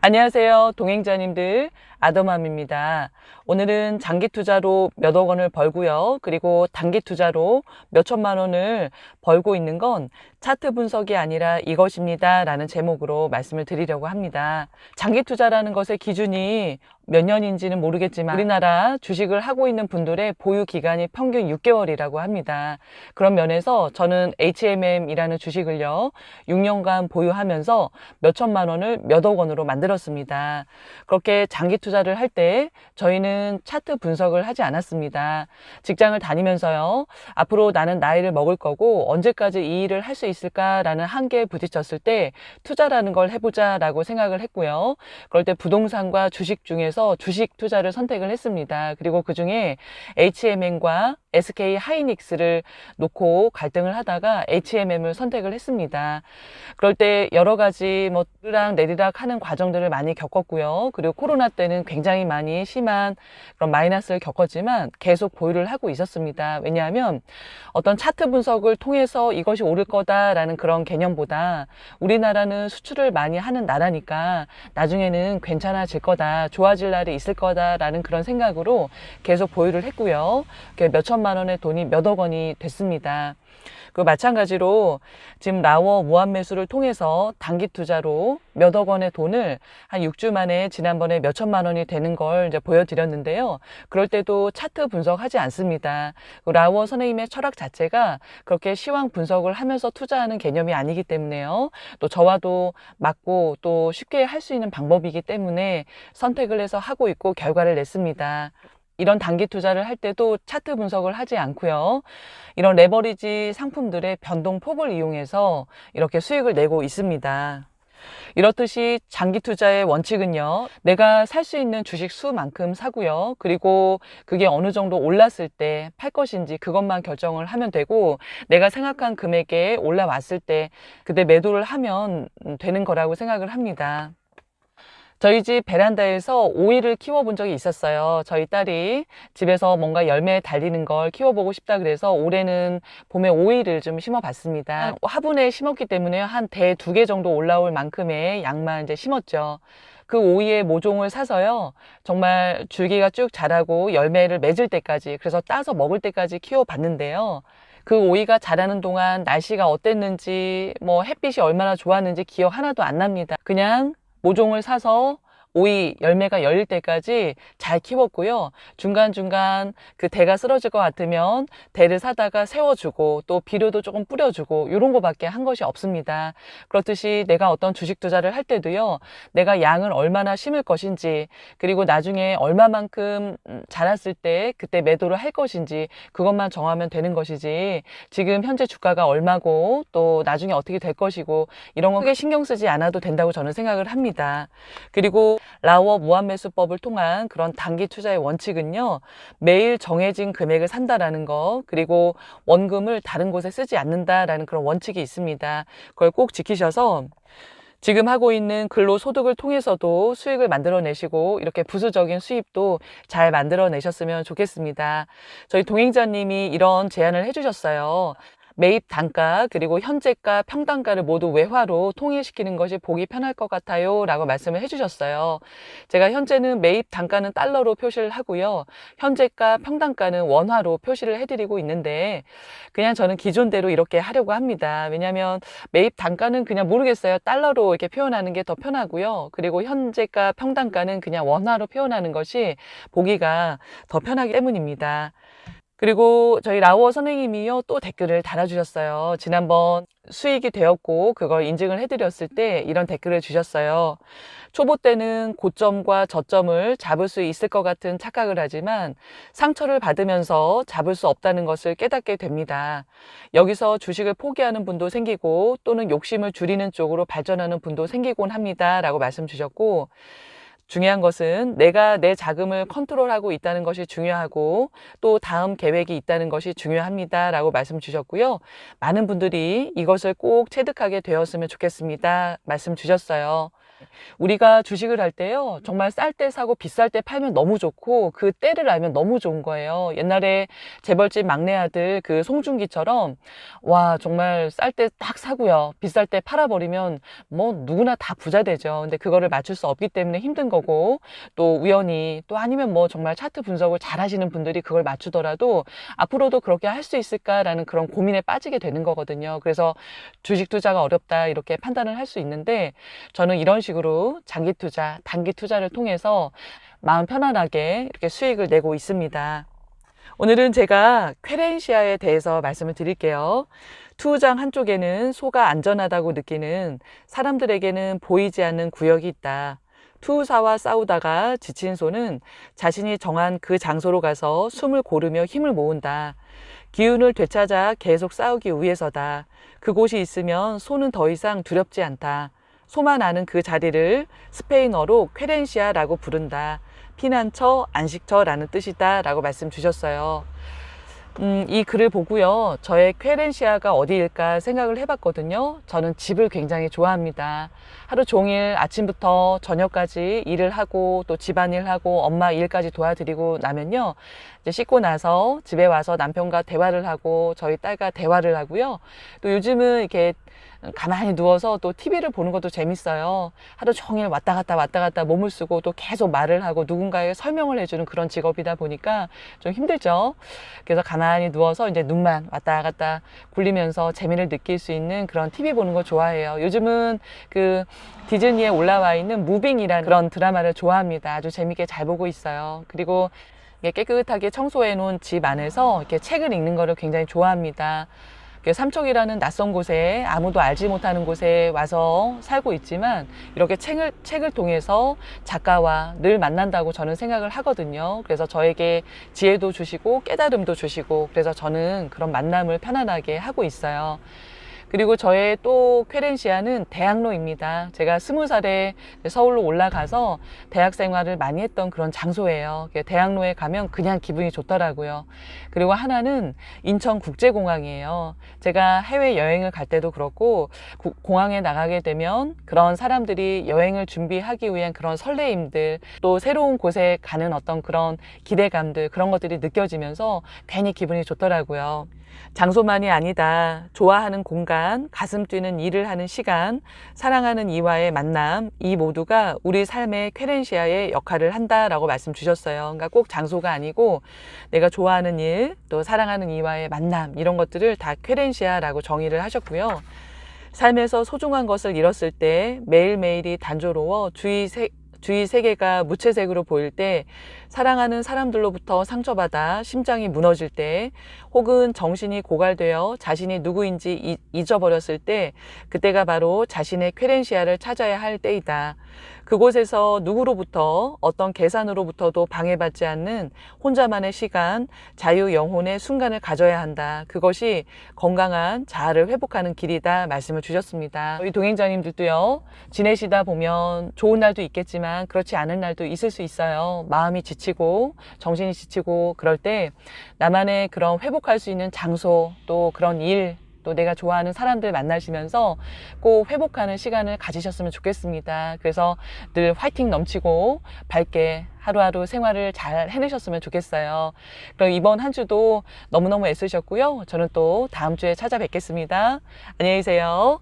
안녕하세요. 동행자님들, 아더맘입니다. 오늘은 장기 투자로 몇억 원을 벌고요. 그리고 단기 투자로 몇천만 원을 벌고 있는 건 차트 분석이 아니라 이것입니다. 라는 제목으로 말씀을 드리려고 합니다. 장기 투자라는 것의 기준이 몇 년인지는 모르겠지만 우리나라 주식을 하고 있는 분들의 보유 기간이 평균 6개월이라고 합니다. 그런 면에서 저는 HMM이라는 주식을요, 6년간 보유하면서 몇천만 원을 몇억 원으로 만들었습니다. 그렇게 장기 투자를 할 때 저희는 차트 분석을 하지 않았습니다. 직장을 다니면서요, 앞으로 나는 나이를 먹을 거고 언제까지 이 일을 할 수 있을까라는 한계에 부딪혔을 때 투자라는 걸 해보자라고 생각을 했고요. 그럴 때 부동산과 주식 중에서 주식 투자를 선택을 했습니다. 그리고 그 중에 HMM과 SK 하이닉스를 놓고 갈등을 하다가 HMM을 선택을 했습니다. 그럴 때 여러 가지 오르락 내리락 하는 과정들을 많이 겪었고요. 그리고 코로나 때는 굉장히 많이 심한 그런 마이너스를 겪었지만 계속 보유를 하고 있었습니다. 왜냐하면 어떤 차트 분석을 통해서 이것이 오를 거다라는 그런 개념보다 우리나라는 수출을 많이 하는 나라니까 나중에는 괜찮아질 거다, 좋아질 날이 있을 거다라는 그런 생각으로 계속 보유를 했고요. 몇천만 원의 돈이 몇억 원이 됐습니다. 그 마찬가지로 지금 라워 무한 매수를 통해서 단기 투자로 몇억 원의 돈을 한 6주 만에 지난번에 몇천만 원이 되는 걸 이제 보여드렸는데요. 그럴 때도 차트 분석하지 않습니다. 그 라워 선생님의 철학 자체가 그렇게 시황 분석을 하면서 투자하는 개념이 아니기 때문에요. 또 저와도 맞고 또 쉽게 할 수 있는 방법이기 때문에 선택을 해서 하고 있고 결과를 냈습니다. 이런 단기 투자를 할 때도 차트 분석을 하지 않고요. 이런 레버리지 상품들의 변동폭을 이용해서 이렇게 수익을 내고 있습니다. 이렇듯이 장기 투자의 원칙은요, 내가 살 수 있는 주식 수만큼 사고요. 그리고 그게 어느 정도 올랐을 때 팔 것인지 그것만 결정을 하면 되고, 내가 생각한 금액에 올라왔을 때 그때 매도를 하면 되는 거라고 생각을 합니다. 저희 집 베란다에서 오이를 키워본 적이 있었어요. 저희 딸이 집에서 뭔가 열매 달리는 걸 키워보고 싶다 그래서 올해는 봄에 오이를 좀 심어봤습니다. 화분에 심었기 때문에 한 대 2개 정도 올라올 만큼의 양만 이제 심었죠. 그 오이의 모종을 사서요, 정말 줄기가 쭉 자라고 열매를 맺을 때까지, 그래서 따서 먹을 때까지 키워봤는데요. 그 오이가 자라는 동안 날씨가 어땠는지, 햇빛이 얼마나 좋았는지 기억 하나도 안 납니다. 그냥 모종을 사서 오이 열매가 열릴 때까지 잘 키웠고요. 중간중간 그 대가 쓰러질 것 같으면 대를 사다가 세워주고 또 비료도 조금 뿌려주고 이런 거밖에 한 것이 없습니다. 그렇듯이 내가 어떤 주식 투자를 할 때도요, 내가 양을 얼마나 심을 것인지, 그리고 나중에 얼마만큼 자랐을 때 그때 매도를 할 것인지 그것만 정하면 되는 것이지, 지금 현재 주가가 얼마고 또 나중에 어떻게 될 것이고 이런 거 크게 신경 쓰지 않아도 된다고 저는 생각을 합니다. 그리고 라워 무한매수법을 통한 그런 단기 투자의 원칙은요, 매일 정해진 금액을 산다라는 거, 그리고 원금을 다른 곳에 쓰지 않는다라는 그런 원칙이 있습니다. 그걸 꼭 지키셔서 지금 하고 있는 근로소득을 통해서도 수익을 만들어내시고 이렇게 부수적인 수입도 잘 만들어내셨으면 좋겠습니다. 저희 동행자님이 이런 제안을 해주셨어요. 매입 단가 그리고 현재가 평단가를 모두 외화로 통일시키는 것이 보기 편할 것 같아요 라고 말씀을 해주셨어요. 제가 현재는 매입 단가는 달러로 표시를 하고요, 현재가 평단가는 원화로 표시를 해드리고 있는데 그냥 저는 기존대로 이렇게 하려고 합니다. 왜냐하면 매입 단가는 그냥 모르겠어요, 달러로 이렇게 표현하는 게 더 편하고요, 그리고 현재가 평단가는 그냥 원화로 표현하는 것이 보기가 더 편하기 때문입니다. 그리고 저희 라워 선생님이요, 또 댓글을 달아주셨어요. 지난번 수익이 되었고 그걸 인증을 해드렸을 때 이런 댓글을 주셨어요. 초보 때는 고점과 저점을 잡을 수 있을 것 같은 착각을 하지만 상처를 받으면서 잡을 수 없다는 것을 깨닫게 됩니다. 여기서 주식을 포기하는 분도 생기고 또는 욕심을 줄이는 쪽으로 발전하는 분도 생기곤 합니다 라고 말씀 주셨고, 중요한 것은 내가 내 자금을 컨트롤하고 있다는 것이 중요하고 또 다음 계획이 있다는 것이 중요합니다 라고 말씀 주셨고요. 많은 분들이 이것을 꼭 체득하게 되었으면 좋겠습니다 말씀 주셨어요. 우리가 주식을 할 때요, 정말 쌀 때 사고 비쌀 때 팔면 너무 좋고 그 때를 알면 너무 좋은 거예요. 옛날에 재벌집 막내 아들 그 송중기처럼 와, 정말 쌀 때 딱 사고요, 비쌀 때 팔아버리면 뭐 누구나 다 부자 되죠. 근데 그거를 맞출 수 없기 때문에 힘든 거고, 또 우연히 또 아니면 뭐 정말 차트 분석을 잘 하시는 분들이 그걸 맞추더라도 앞으로도 그렇게 할 수 있을까라는 그런 고민에 빠지게 되는 거거든요. 그래서 주식 투자가 어렵다 이렇게 판단을 할 수 있는데, 저는 이런 식으로 장기 투자, 단기 투자를 통해서 마음 편안하게 이렇게 수익을 내고 있습니다. 오늘은 제가 쾌렌시아에 대해서 말씀을 드릴게요. 투우장 한쪽에는 소가 안전하다고 느끼는 사람들에게는 보이지 않는 구역이 있다. 투우사와 싸우다가 지친 소는 자신이 정한 그 장소로 가서 숨을 고르며 힘을 모은다. 기운을 되찾아 계속 싸우기 위해서다. 그곳이 있으면 소는 더 이상 두렵지 않다. 소만 아는 그 자리를 스페인어로 쾌렌시아라고 부른다. 피난처, 안식처라는 뜻이다 라고 말씀 주셨어요. 이 글을 보고요, 저의 쾌렌시아가 어디일까 생각을 해봤거든요. 저는 집을 굉장히 좋아합니다. 하루 종일 아침부터 저녁까지 일을 하고 또 집안일 하고 엄마 일까지 도와드리고 나면요, 이제 씻고 나서 집에 와서 남편과 대화를 하고 저희 딸과 대화를 하고요. 또 요즘은 이렇게 가만히 누워서 또 TV를 보는 것도 재밌어요. 하루 종일 왔다 갔다 몸을 쓰고 또 계속 말을 하고 누군가에게 설명을 해주는 그런 직업이다 보니까 좀 힘들죠. 그래서 가만히 누워서 이제 눈만 왔다 갔다 굴리면서 재미를 느낄 수 있는 그런 TV 보는 거 좋아해요. 요즘은 그 디즈니에 올라와 있는 무빙이라는 그런 드라마를 좋아합니다. 아주 재밌게 잘 보고 있어요. 그리고 깨끗하게 청소해 놓은 집 안에서 이렇게 책을 읽는 거를 굉장히 좋아합니다. 삼척이라는 낯선 곳에 아무도 알지 못하는 곳에 와서 살고 있지만 이렇게 책을 통해서 작가와 늘 만난다고 저는 생각을 하거든요. 그래서 저에게 지혜도 주시고 깨달음도 주시고, 그래서 저는 그런 만남을 편안하게 하고 있어요. 그리고 저의 또 쾌렌시아는 대학로입니다. 제가 20살에 서울로 올라가서 대학 생활을 많이 했던 그런 장소예요. 대학로에 가면 그냥 기분이 좋더라고요. 그리고 하나는 인천국제공항이에요. 제가 해외여행을 갈 때도 그렇고 공항에 나가게 되면 그런 사람들이 여행을 준비하기 위한 그런 설레임들, 또 새로운 곳에 가는 어떤 그런 기대감들, 그런 것들이 느껴지면서 괜히 기분이 좋더라고요. 장소만이 아니다. 좋아하는 공간, 가슴 뛰는 일을 하는 시간, 사랑하는 이와의 만남, 이 모두가 우리 삶의 쾌렌시아의 역할을 한다라고 말씀 주셨어요. 그러니까 꼭 장소가 아니고 내가 좋아하는 일, 또 사랑하는 이와의 만남, 이런 것들을 다 쾌렌시아라고 정의를 하셨고요. 삶에서 소중한 것을 잃었을 때 매일매일이 단조로워 주위 세계가 무채색으로 보일 때, 사랑하는 사람들로부터 상처받아 심장이 무너질 때, 혹은 정신이 고갈되어 자신이 누구인지 잊어버렸을 때, 그때가 바로 자신의 쾌렌시아를 찾아야 할 때이다. 그곳에서 누구로부터 어떤 계산으로부터도 방해받지 않는 혼자만의 시간, 자유 영혼의 순간을 가져야 한다. 그것이 건강한 자아를 회복하는 길이다 말씀을 주셨습니다. 우리 동행자님들도요, 지내시다 보면 좋은 날도 있겠지만 그렇지 않은 날도 있을 수 있어요. 마음이 지치고 정신이 지치고 그럴 때 나만의 그런 회복할 수 있는 장소, 또 그런 일, 또 내가 좋아하는 사람들 만나시면서 꼭 회복하는 시간을 가지셨으면 좋겠습니다. 그래서 늘 화이팅 넘치고 밝게 하루하루 생활을 잘 해내셨으면 좋겠어요. 그럼 이번 한 주도 너무너무 애쓰셨고요. 저는 또 다음 주에 찾아뵙겠습니다. 안녕히 계세요.